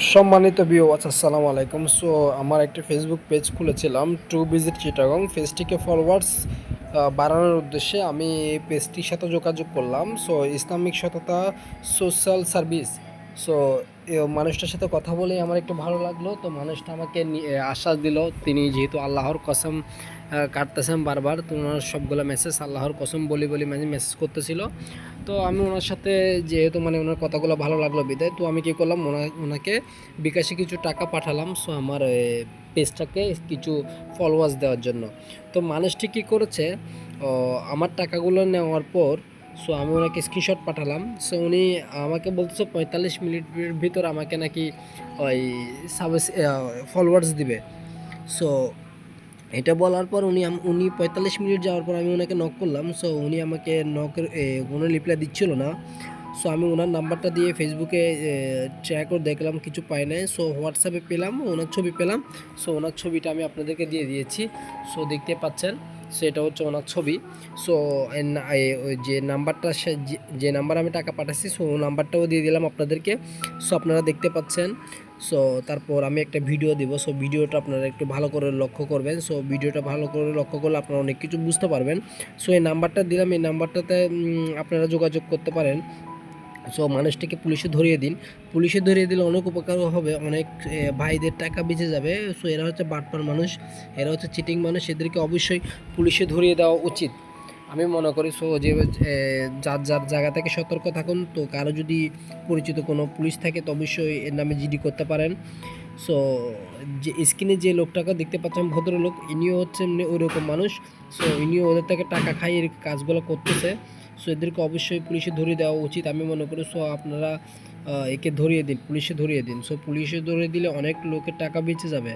সম্মানিত ভিউয়ার্স, আসসালামু আলাইকুম। সো আমার একটা ফেসবুক পেজ খুলেছিলাম টু ভিজিট চিটাগং। পেজটিকে ফলোয়ার্স বাড়ানোর উদ্দেশ্যে আমি এই পেজটির সাথে যোগাযোগ করলাম। সো ইসলামিক সততা সোশ্যাল সার্ভিস। সো মানুষটার সাথে কথা বলেই আমার একটু ভালো লাগলো। তো মানুষটা আমাকে আশ্বাস দিল, তিনি যেহেতু আল্লাহর কসম কাটতেছেন বারবার, তো ওনার সবগুলো মেসেজ আল্লাহর কসম বলি বলি মেসেজ করতেছিল। তো আমি ওনার সাথে যেহেতু ওনার কথাগুলো ভালো লাগলো বিদায়, তো আমি কী করলাম, ওনাকে বিকাশে কিছু টাকা পাঠালাম। সো আমার পেজটাকে কিছু ফলোয়ার্স দেওয়ার জন্য। তো মানুষটি কী করেছে, আমার টাকাগুলো নেওয়ার পর সো আমি ওনাকে স্ক্রিনশট পাঠালাম। সো উনি আমাকে বলতেছে 45 মিনিটের ভিতর আমাকে নাকি ওই ফলোয়ার্স দিবে। সো এটা বলার পর উনি 45 মিনিট যাওয়ার পর আমি ওনাকে নক করলাম। সো উনি আমাকে নকের কোনো রিপ্লাই দিচ্ছিল না। সো আমি ওনার নাম্বারটা দিয়ে ফেসবুকে ট্রাই করে দেখলাম, কিছু পাই নাই। সো হোয়াটসঅ্যাপে পেলাম, ওনার ছবি পেলাম। সো ওনার ছবিটা আমি আপনাদেরকে দিয়ে দিয়েছি। সো দেখতে পাচ্ছেন, সো এটা হচ্ছে ওনার ছবি। সো ওই যে নাম্বারটা, যে নাম্বার আমি টাকা পাঠাচ্ছি, সো ও নাম্বারটাও দিয়ে দিলাম আপনাদেরকে। সো আপনারা দেখতে পাচ্ছেন। সো তারপর আমি একটা ভিডিও দিব। সো ভিডিওটা আপনারা একটু ভালো করে লক্ষ্য করবেন। সো ভিডিওটা ভালো করে লক্ষ্য করলে আপনারা অনেক কিছু বুঝতে পারবেন। সো এই নাম্বারটা দিলাম, এই নাম্বারটাতে আপনারা যোগাযোগ করতে পারেন। সো মানুষটাকে পুলিশে ধরিয়ে দিন। পুলিশে ধরিয়ে দিলে অনেক উপকারও হবে, অনেক ভাইদের টাকা বেঁচে যাবে। সো এরা হচ্ছে বাটপার মানুষ, এরা হচ্ছে চিটিং মানুষ, এদেরকে অবশ্যই পুলিশে ধরিয়ে দেওয়া উচিত আমি মনে করি। সো যে যার যার জায়গা থেকে সতর্ক থাকুন। তো কারো যদি পরিচিত কোনো পুলিশ থাকে তো অবশ্যই এর নামে জিডি করতে পারেন। সো যে স্ক্রিনে যে লোকটাকে দেখতে পাচ্ছেন ভদ্রলোক, ইনিও হচ্ছে এমনি ওইরকম মানুষ। সো ইনিও ওদের থেকে টাকা খাই এর কাজগুলো করতেছে। সো এদেরকে অবশ্যই পুলিশে ধরিয়ে দেওয়া উচিত আমি মনে করি। সো আপনারা একে ধরিয়ে দিন, পুলিশে ধরিয়ে দিন। সো পুলিশে ধরিয়ে দিলে অনেক লোকের টাকা বেঁচে যাবে।